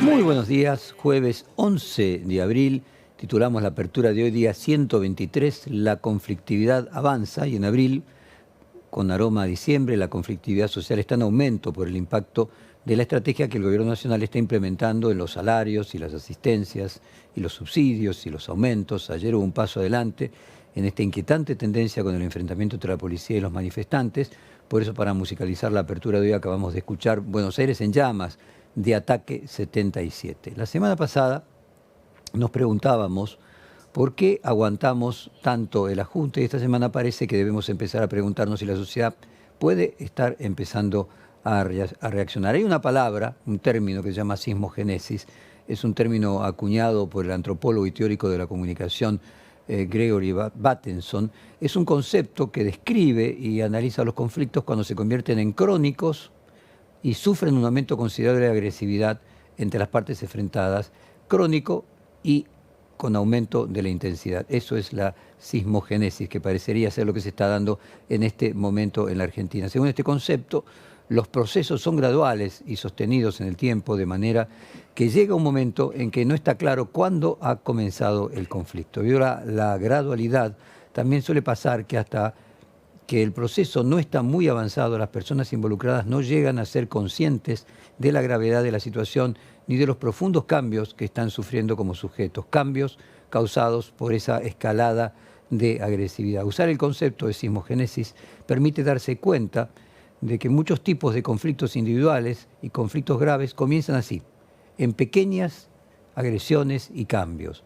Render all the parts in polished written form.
Muy buenos días, jueves 11 de abril, titulamos la apertura de hoy día 123, la conflictividad avanza y en abril, con aroma a diciembre, la conflictividad social está en aumento por el impacto de la estrategia que el Gobierno Nacional está implementando en los salarios y las asistencias y los subsidios y los aumentos. Ayer hubo un paso adelante en esta inquietante tendencia con el enfrentamiento entre la policía y los manifestantes. Por eso, para musicalizar la apertura de hoy, acabamos de escuchar Buenos Aires en llamas, de Ataque 77. La semana pasada nos preguntábamos por qué aguantamos tanto el ajuste y esta semana parece que debemos empezar a preguntarnos si la sociedad puede estar empezando a reaccionar. Hay una palabra, un término que se llama sismogénesis, es un término acuñado por el antropólogo y teórico de la comunicación Gregory Bateson. Es un concepto que describe y analiza los conflictos cuando se convierten en crónicos y sufren un aumento considerable de agresividad entre las partes enfrentadas, crónico y con aumento de la intensidad. Eso es la sismogénesis, que parecería ser lo que se está dando en este momento en la Argentina. Según este concepto, los procesos son graduales y sostenidos en el tiempo, de manera que llega un momento en que no está claro cuándo ha comenzado el conflicto. Y ahora la gradualidad también suele pasar que hasta que el proceso no está muy avanzado, las personas involucradas no llegan a ser conscientes de la gravedad de la situación ni de los profundos cambios que están sufriendo como sujetos, cambios causados por esa escalada de agresividad. Usar el concepto de sismogénesis permite darse cuenta de que muchos tipos de conflictos individuales y conflictos graves comienzan así, en pequeñas agresiones y cambios.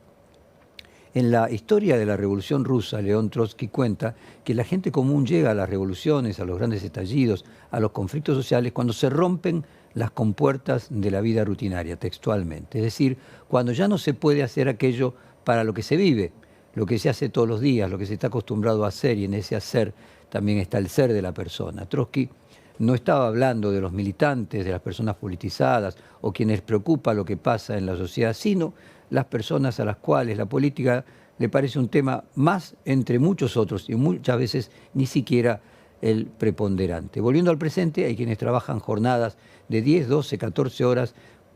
En la historia de la Revolución Rusa, León Trotsky cuenta que la gente común llega a las revoluciones, a los grandes estallidos, a los conflictos sociales, cuando se rompen las compuertas de la vida rutinaria, textualmente. Es decir, cuando ya no se puede hacer aquello para lo que se vive, lo que se hace todos los días, lo que se está acostumbrado a hacer, y en ese hacer también está el ser de la persona. Trotsky no estaba hablando de los militantes, de las personas politizadas o quienes preocupa lo que pasa en la sociedad, sino las personas a las cuales la política le parece un tema más entre muchos otros y muchas veces ni siquiera el preponderante. Volviendo al presente, hay quienes trabajan jornadas de 10, 12, 14 horas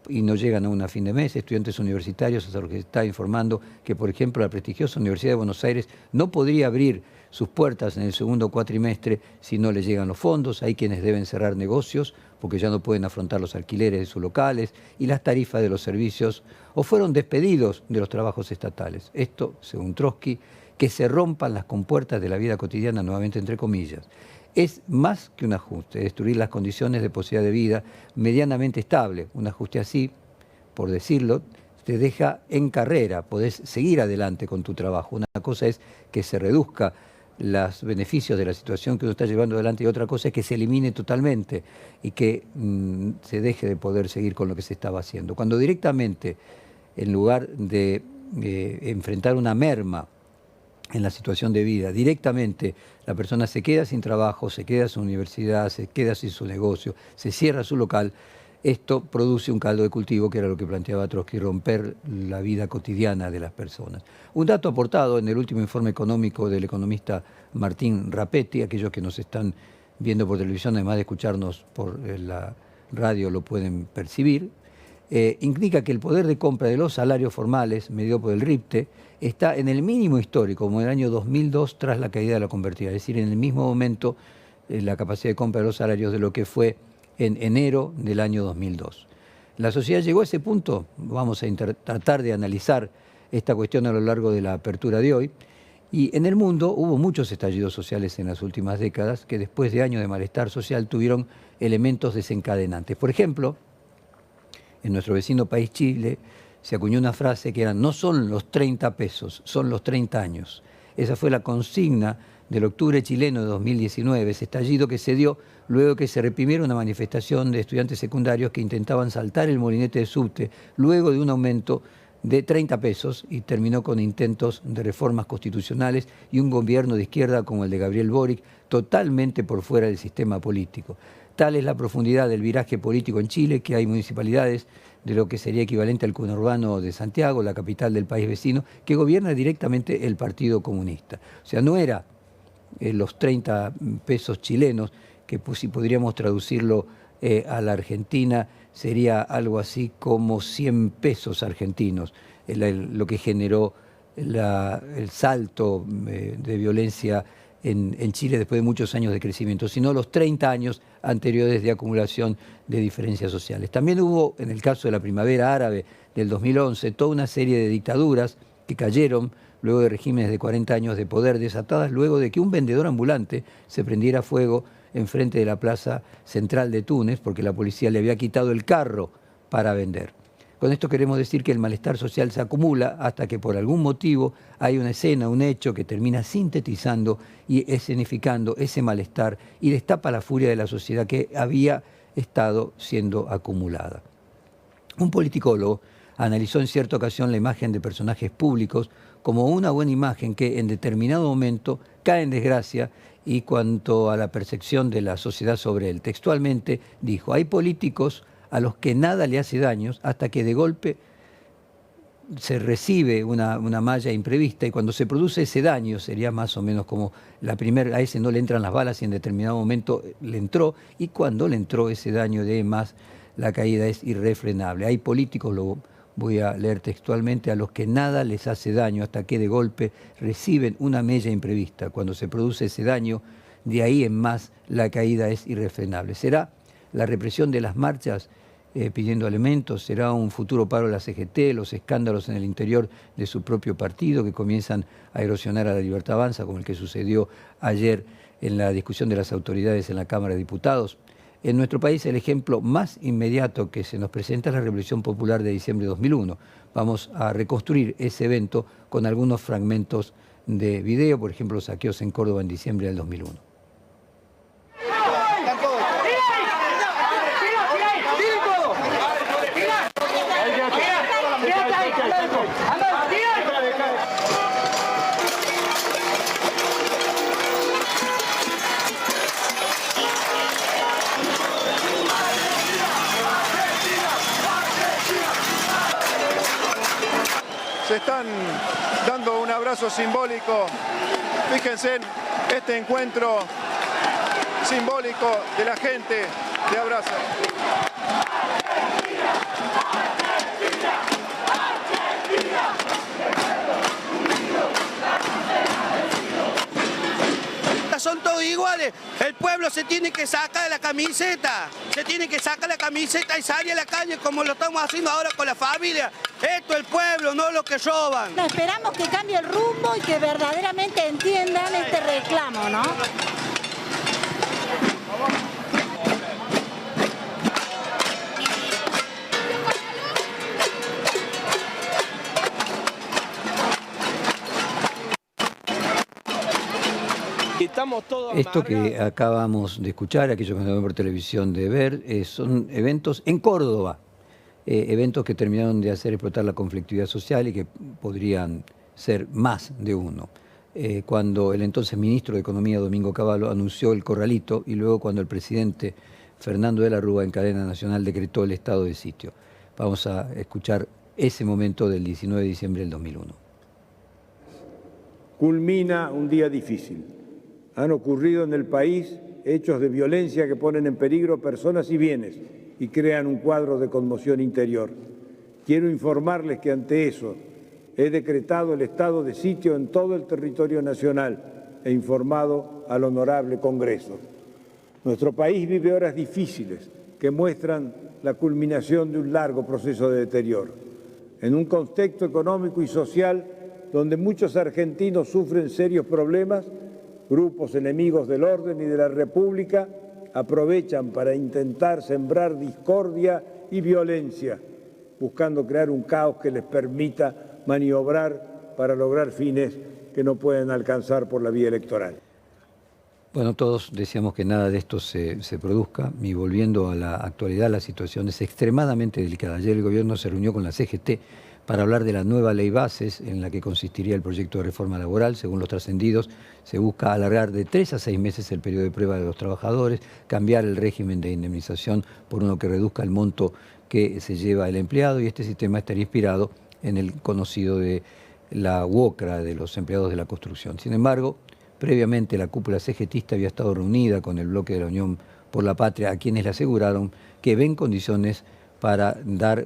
y no llegan aún a fin de mes, estudiantes universitarios, hasta lo que se está informando que, por ejemplo, la prestigiosa Universidad de Buenos Aires no podría abrir sus puertas en el segundo cuatrimestre si no le llegan los fondos. Hay quienes deben cerrar negocios porque ya no pueden afrontar los alquileres de sus locales y las tarifas de los servicios, o fueron despedidos de los trabajos estatales. Esto, según Trotsky, que se rompan las compuertas de la vida cotidiana, nuevamente entre comillas, es más que un ajuste, destruir las condiciones de posibilidad de vida medianamente estable. Un ajuste así, por decirlo, te deja en carrera, podés seguir adelante con tu trabajo. Una cosa es que se reduzca los beneficios de la situación que uno está llevando adelante y otra cosa es que se elimine totalmente y que se deje de poder seguir con lo que se estaba haciendo. Cuando directamente, en lugar de enfrentar una merma en la situación de vida, directamente la persona se queda sin trabajo, se queda sin universidad, se queda sin su negocio, se cierra su local, esto produce un caldo de cultivo, que era lo que planteaba Trotsky, romper la vida cotidiana de las personas. Un dato aportado en el último informe económico del economista Martín Rapetti, aquellos que nos están viendo por televisión, además de escucharnos por la radio, lo pueden percibir, indica que el poder de compra de los salarios formales, medido por el RIPTE, está en el mínimo histórico, como en el año 2002, tras la caída de la convertida. Es decir, en el mismo momento, la capacidad de compra de los salarios de lo que fue en enero del año 2002. La sociedad llegó a ese punto. Vamos a tratar de analizar esta cuestión a lo largo de la apertura de hoy. Y en el mundo hubo muchos estallidos sociales en las últimas décadas que después de años de malestar social tuvieron elementos desencadenantes. Por ejemplo, en nuestro vecino país Chile se acuñó una frase que era: no son los 30 pesos, son los 30 años. Esa fue la consigna del octubre chileno de 2019, ese estallido que se dio luego que se reprimiera una manifestación de estudiantes secundarios que intentaban saltar el molinete de subte luego de un aumento de 30 pesos y terminó con intentos de reformas constitucionales y un gobierno de izquierda como el de Gabriel Boric totalmente por fuera del sistema político. Tal es la profundidad del viraje político en Chile que hay municipalidades de lo que sería equivalente al conurbano de Santiago, la capital del país vecino, que gobierna directamente el Partido Comunista. O sea, no era los 30 pesos chilenos, que pues, si podríamos traducirlo a la Argentina, sería algo así como 100 pesos argentinos, lo que generó el salto de violencia en Chile después de muchos años de crecimiento, sino los 30 años anteriores de acumulación de diferencias sociales. También hubo, en el caso de la primavera árabe del 2011, toda una serie de dictaduras que cayeron luego de regímenes de 40 años de poder, desatadas luego de que un vendedor ambulante se prendiera fuego enfrente de la plaza central de Túnez porque la policía le había quitado el carro para vender. Con esto queremos decir que el malestar social se acumula hasta que por algún motivo hay una escena, un hecho que termina sintetizando y escenificando ese malestar y destapa la furia de la sociedad que había estado siendo acumulada. Un politicólogo analizó en cierta ocasión la imagen de personajes públicos como una buena imagen que en determinado momento cae en desgracia y cuanto a la percepción de la sociedad sobre él. Textualmente dijo, hay políticos a los que nada le hace daños hasta que de golpe se recibe una malla imprevista y cuando se produce ese daño, sería más o menos como a ese no le entran las balas y en determinado momento le entró, y cuando le entró ese daño de más, la caída es irrefrenable. Hay políticos, lo voy a leer textualmente, a los que nada les hace daño hasta que de golpe reciben una mella imprevista. Cuando se produce ese daño, de ahí en más, la caída es irrefrenable. ¿Será la represión de las marchas pidiendo alimentos? ¿Será un futuro paro de la CGT, los escándalos en el interior de su propio partido que comienzan a erosionar a la Libertad Avanza, como el que sucedió ayer en la discusión de las autoridades en la Cámara de Diputados? En nuestro país el ejemplo más inmediato que se nos presenta es la Revolución Popular de diciembre de 2001. Vamos a reconstruir ese evento con algunos fragmentos de video, por ejemplo, los saqueos en Córdoba en diciembre del 2001. Se están dando un abrazo simbólico. Fíjense en este encuentro simbólico de la gente de abrazo. Son todos iguales, el pueblo se tiene que sacar la camiseta, y salir a la calle como lo estamos haciendo ahora con la familia. Esto es el pueblo, no lo que roban. Esperamos que cambie el rumbo y que verdaderamente entiendan este reclamo, ¿no? Esto que acabamos de escuchar, aquellos que nos ven por televisión de ver, son eventos en Córdoba, eventos que terminaron de hacer explotar la conflictividad social y que podrían ser más de uno. Cuando el entonces ministro de Economía, Domingo Cavallo, anunció el corralito y luego cuando el presidente Fernando de la Rúa en cadena nacional decretó el estado de sitio. Vamos a escuchar ese momento del 19 de diciembre del 2001. Culmina un día difícil. Han ocurrido en el país hechos de violencia que ponen en peligro personas y bienes y crean un cuadro de conmoción interior. Quiero informarles que ante eso he decretado el estado de sitio en todo el territorio nacional e informado al Honorable Congreso. Nuestro país vive horas difíciles que muestran la culminación de un largo proceso de deterioro. En un contexto económico y social donde muchos argentinos sufren serios problemas, grupos enemigos del orden y de la República aprovechan para intentar sembrar discordia y violencia, buscando crear un caos que les permita maniobrar para lograr fines que no pueden alcanzar por la vía electoral. Bueno, todos deseamos que nada de esto se produzca y volviendo a la actualidad, la situación es extremadamente delicada. Ayer el gobierno se reunió con la CGT para hablar de la nueva ley bases en la que consistiría el proyecto de reforma laboral. Según los trascendidos, se busca alargar de 3 a 6 meses el periodo de prueba de los trabajadores, cambiar el régimen de indemnización por uno que reduzca el monto que se lleva el empleado y este sistema estaría inspirado en el conocido de la UOCRA de los empleados de la construcción. Sin embargo, previamente la cúpula CGTista había estado reunida con el bloque de la Unión por la Patria, a quienes le aseguraron que ven condiciones para dar,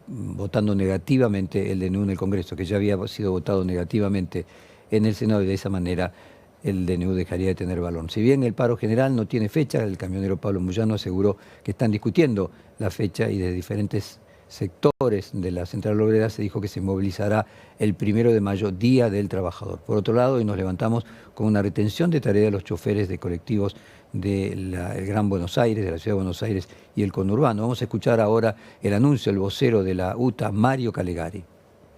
votando negativamente el DNU en el Congreso, que ya había sido votado negativamente en el Senado, y de esa manera el DNU dejaría de tener valor. Si bien el paro general no tiene fecha, el camionero Pablo Moyano aseguró que están discutiendo la fecha, y de diferentes sectores de la Central Obrera se dijo que se movilizará el 1 de mayo, Día del Trabajador. Por otro lado, hoy nos levantamos con una retención de tarea de los choferes de colectivos del Gran Buenos Aires, de la Ciudad de Buenos Aires y el conurbano. Vamos a escuchar ahora el anuncio, el vocero de la UTA, Mario Calegari.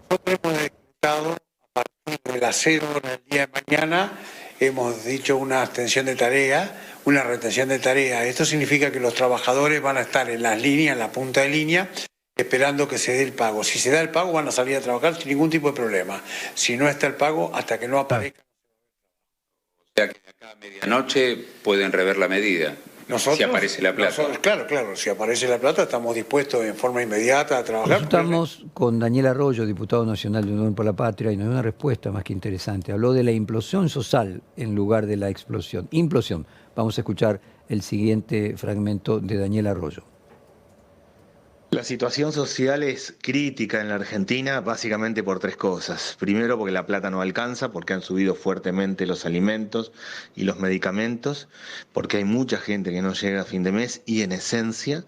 Nosotros hemos decretado a partir de las 0 horas del día de mañana, hemos dicho una extensión de tarea, una retención de tarea. Esto significa que los trabajadores van a estar en las líneas, en la punta de línea, esperando que se dé el pago. Si se da el pago, van a salir a trabajar sin ningún tipo de problema. Si no está el pago, hasta que no aparezca. O sea que acá a medianoche pueden rever la medida. Nosotros, si aparece la plata. Claro, si aparece la plata estamos dispuestos en forma inmediata a trabajar. Estamos con Daniel Arroyo, diputado nacional de Unión por la Patria, y nos dio una respuesta más que interesante. Habló de la implosión social en lugar de la explosión. Implosión. Vamos a escuchar el siguiente fragmento de Daniel Arroyo. La situación social es crítica en la Argentina básicamente por tres cosas. Primero, porque la plata no alcanza, porque han subido fuertemente los alimentos y los medicamentos, porque hay mucha gente que no llega a fin de mes y, en esencia,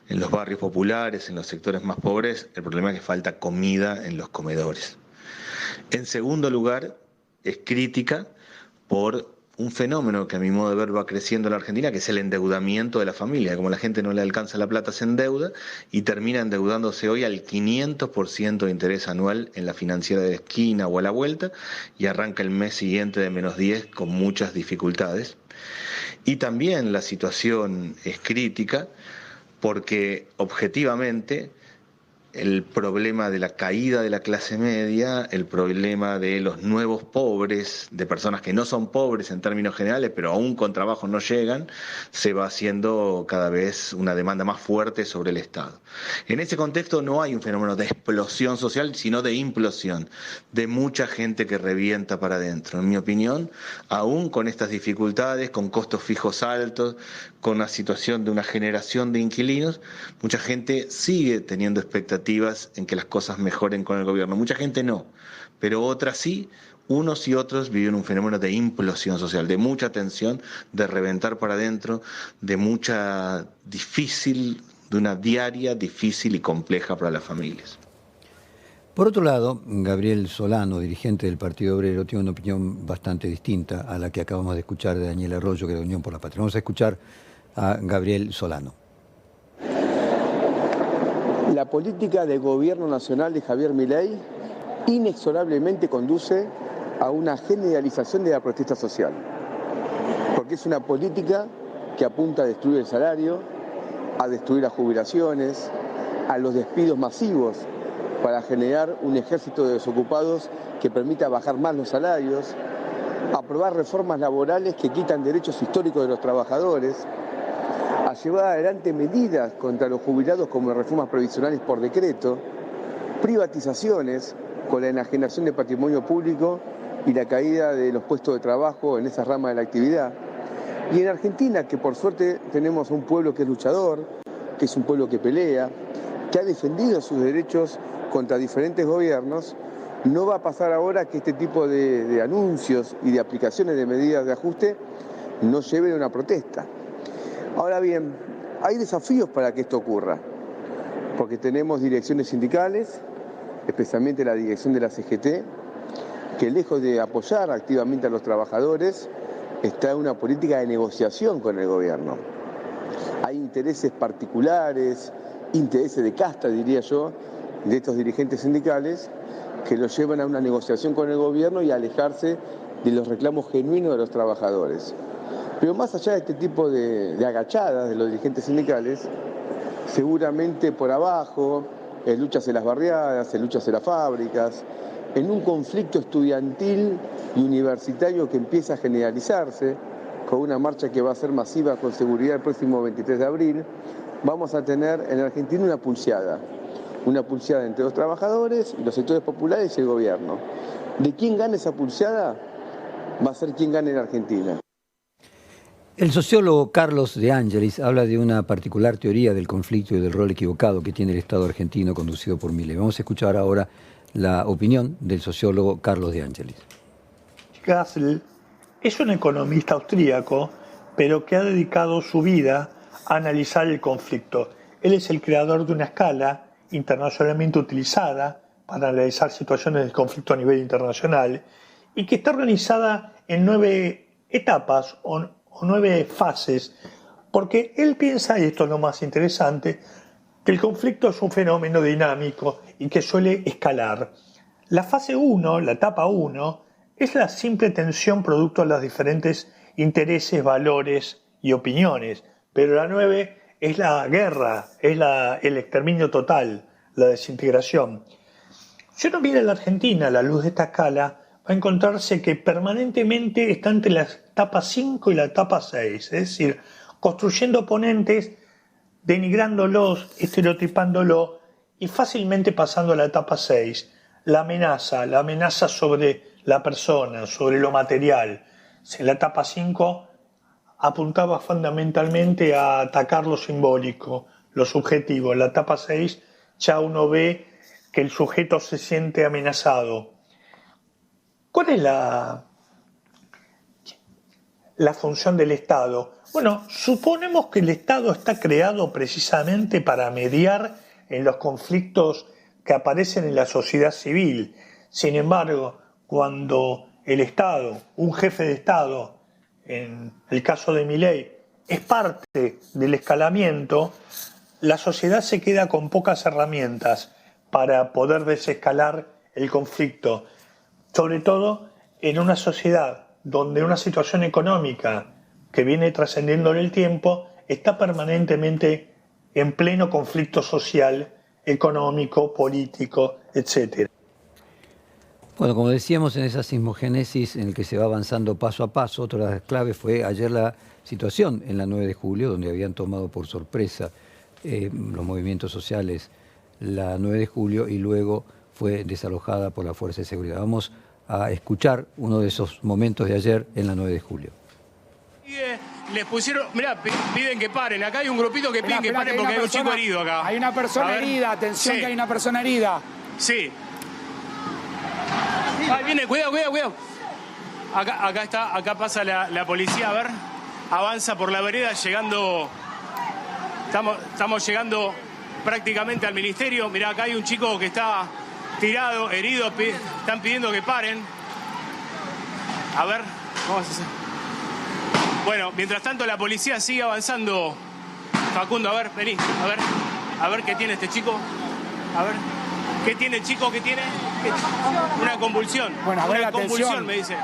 en los barrios populares, en los sectores más pobres, el problema es que falta comida en los comedores. En segundo lugar, es crítica por un fenómeno que a mi modo de ver va creciendo en la Argentina, que es el endeudamiento de la familia. Como la gente no le alcanza la plata, se endeuda y termina endeudándose hoy al 500% de interés anual en la financiera de la esquina o a la vuelta, y arranca el mes siguiente de -10 con muchas dificultades. Y también la situación es crítica porque objetivamente el problema de la caída de la clase media, el problema de los nuevos pobres, de personas que no son pobres en términos generales, pero aún con trabajo no llegan, se va haciendo cada vez una demanda más fuerte sobre el Estado. En ese contexto no hay un fenómeno de explosión social, sino de implosión, de mucha gente que revienta para adentro. En mi opinión, aún con estas dificultades, con costos fijos altos, con una situación de una generación de inquilinos, mucha gente sigue teniendo expectativas en que las cosas mejoren con el gobierno. Mucha gente no, pero otras sí. Unos y otros viven un fenómeno de implosión social, de mucha tensión, de reventar para adentro, de una diaria difícil y compleja para las familias. Por otro lado, Gabriel Solano, dirigente del Partido Obrero, tiene una opinión bastante distinta a la que acabamos de escuchar de Daniel Arroyo, que es de Unión por la Patria. Vamos a escuchar a Gabriel Solano. La política de gobierno nacional de Javier Milei inexorablemente conduce a una generalización de la protesta social, porque es una política que apunta a destruir el salario, a destruir las jubilaciones, a los despidos masivos para generar un ejército de desocupados que permita bajar más los salarios, a aprobar reformas laborales que quitan derechos históricos de los trabajadores, a llevar adelante medidas contra los jubilados como reformas previsionales por decreto, privatizaciones con la enajenación de patrimonio público y la caída de los puestos de trabajo en esa rama de la actividad. Y en Argentina, que por suerte tenemos un pueblo que es luchador, que es un pueblo que pelea, que ha defendido sus derechos contra diferentes gobiernos, no va a pasar ahora que este tipo de anuncios y de aplicaciones de medidas de ajuste no lleven a una protesta. Ahora bien, hay desafíos para que esto ocurra, porque tenemos direcciones sindicales, especialmente la dirección de la CGT, que lejos de apoyar activamente a los trabajadores, está en una política de negociación con el gobierno. Hay intereses particulares, intereses de casta, diría yo, de estos dirigentes sindicales, que los llevan a una negociación con el gobierno y a alejarse de los reclamos genuinos de los trabajadores. Pero más allá de este tipo de agachadas de los dirigentes sindicales, seguramente por abajo, en luchas en las barriadas, en luchas en las fábricas, en un conflicto estudiantil y universitario que empieza a generalizarse, con una marcha que va a ser masiva con seguridad el próximo 23 de abril, vamos a tener en Argentina una pulseada entre los trabajadores, los sectores populares y el gobierno. ¿De quién gana esa pulseada? Va a ser quien gane en Argentina. El sociólogo Carlos De Angelis habla de una particular teoría del conflicto y del rol equivocado que tiene el Estado argentino conducido por Milei. Vamos a escuchar ahora la opinión del sociólogo Carlos De Angelis. Gassel es un economista austríaco, pero que ha dedicado su vida a analizar el conflicto. Él es el creador de una escala internacionalmente utilizada para analizar situaciones de conflicto a nivel internacional y que está organizada en 9 etapas o 9 fases, porque él piensa, y esto es lo más interesante, que el conflicto es un fenómeno dinámico y que suele escalar. La fase 1, la etapa 1, es la simple tensión producto de los diferentes intereses, valores y opiniones, pero la 9 es la guerra, es el exterminio total, la desintegración. Si uno mira la Argentina a la luz de esta escala, va a encontrarse que permanentemente está entre la etapa 5 y la etapa 6, es decir, construyendo oponentes, denigrándolos, estereotipándolo y fácilmente pasando a la etapa 6, la amenaza sobre la persona, sobre lo material. En la etapa 5 apuntaba fundamentalmente a atacar lo simbólico, lo subjetivo. En la etapa 6 ya uno ve que el sujeto se siente amenazado. ¿Cuál es la función del Estado? Bueno, suponemos que el Estado está creado precisamente para mediar en los conflictos que aparecen en la sociedad civil. Sin embargo, cuando el Estado, un jefe de Estado, en el caso de Milei, es parte del escalamiento, la sociedad se queda con pocas herramientas para poder desescalar el conflicto. Sobre todo en una sociedad donde una situación económica que viene trascendiendo en el tiempo está permanentemente en pleno conflicto social, económico, político, etc. Bueno, como decíamos, en esa sismogénesis en el que se va avanzando paso a paso, otra de las claves fue ayer la situación en la 9 de julio, donde habían tomado por sorpresa los movimientos sociales la 9 de julio y luego fue desalojada por la Fuerza de Seguridad. Vamos a escuchar uno de esos momentos de ayer en la 9 de julio. Les pusieron, mirá, piden que paren. Acá hay un grupito que piden que paren porque hay un chico herido acá. Hay una persona herida, atención, sí. Que hay una persona herida. Sí. Ahí viene, cuidado. Acá está, acá pasa la policía, a ver. Avanza por la vereda llegando. Estamos llegando prácticamente al ministerio. Mirá, acá hay un chico que está tirado, herido, están pidiendo que paren. A ver, vamos a hacer. Bueno, mientras tanto la policía sigue avanzando. Facundo, a ver, vení, a ver qué tiene este chico. A ver, ¿qué tiene el chico? ¿Qué tiene? Una convulsión. Bueno, a ver, una convulsión, atención. me dice.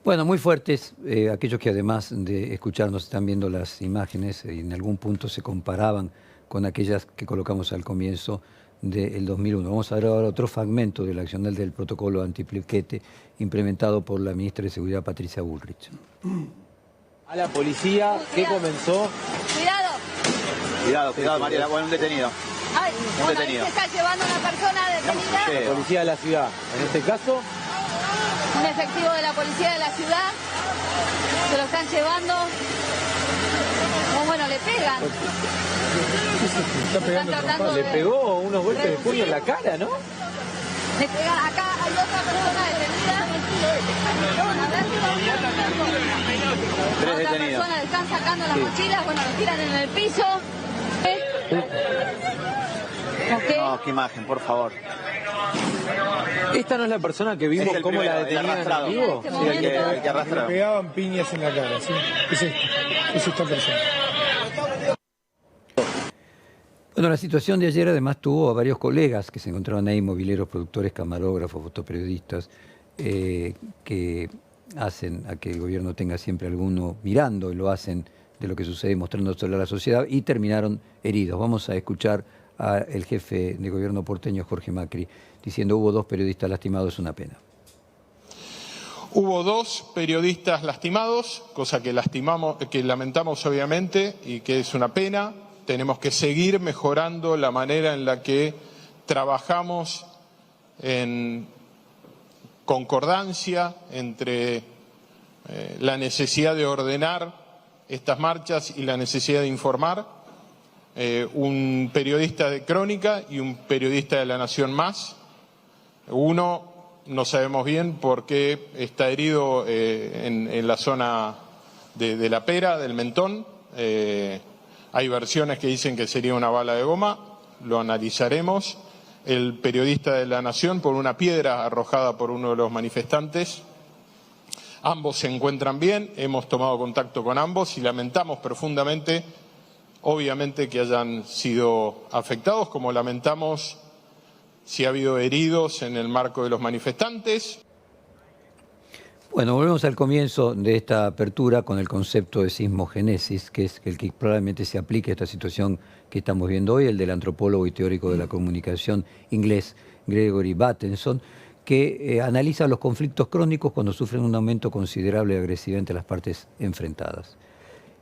Bueno, muy fuertes, aquellos que además de escucharnos están viendo las imágenes y en algún punto se comparaban con aquellas que colocamos al comienzo del 2001. Vamos a ver ahora otro fragmento del accionar del protocolo antipliquete implementado por la ministra de Seguridad, Patricia Bullrich. A la policía que comenzó... Cuidado, Mariela, bueno, un detenido. Ay, un detenido. ¿Se está llevando a una persona detenida? Sí. La policía de la ciudad, en este caso... Un efectivo de la policía de la ciudad, se lo están llevando. Bueno, le pegan. Le pegó unos golpes de puño en la cara, ¿no? Le pega, acá hay otra persona detenida. Tres Otra detenidos. persona le están sacando las mochilas, bueno, lo tiran en el piso. Okay. No, qué imagen, por favor. ¿Esta no es la persona que vimos cómo la detenían en vivo? Sí, el que arrastra. Le pegaban piñas en la cara, ¿sí? Es esta persona. Bueno, la situación de ayer además tuvo a varios colegas que se encontraban ahí, mobileros, productores, camarógrafos, fotoperiodistas, que hacen a que el gobierno tenga siempre alguno mirando y lo hacen de lo que sucede, mostrándoselo a la sociedad, y terminaron heridos. Vamos a escuchar al jefe de gobierno porteño, Jorge Macri, diciendo hubo 2 periodistas lastimados, es una pena. Hubo 2 periodistas lastimados, cosa que lamentamos obviamente y que es una pena. Tenemos que seguir mejorando la manera en la que trabajamos en concordancia entre la necesidad de ordenar estas marchas y la necesidad de informar. Un periodista de Crónica y un periodista de La Nación Más. Uno no sabemos bien por qué está herido en la zona de la pera, del mentón. Hay versiones que dicen que sería una bala de goma, lo analizaremos. El periodista de La Nación por una piedra arrojada por uno de los manifestantes. Ambos se encuentran bien, hemos tomado contacto con ambos y lamentamos profundamente, obviamente, que hayan sido afectados, como lamentamos si ha habido heridos en el marco de los manifestantes. Bueno, volvemos al comienzo de esta apertura con el concepto de sismogénesis, que es el que probablemente se aplique a esta situación que estamos viendo hoy, el del antropólogo y teórico de la comunicación inglés Gregory Bateson, que analiza los conflictos crónicos cuando sufren un aumento considerable de agresividad entre las partes enfrentadas.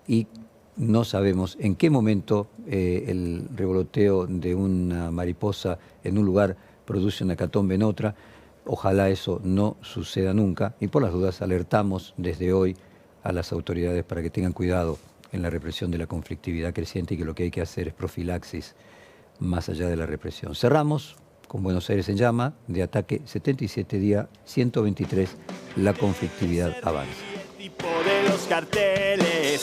Y no sabemos en qué momento el revoloteo de una mariposa en un lugar produce una hecatombe en otra. Ojalá eso no suceda nunca y por las dudas alertamos desde hoy a las autoridades para que tengan cuidado en la represión de la conflictividad creciente y que lo que hay que hacer es profilaxis más allá de la represión. Cerramos con Buenos Aires en llama, de ataque 77 día 123, la conflictividad avanza. De los carteles.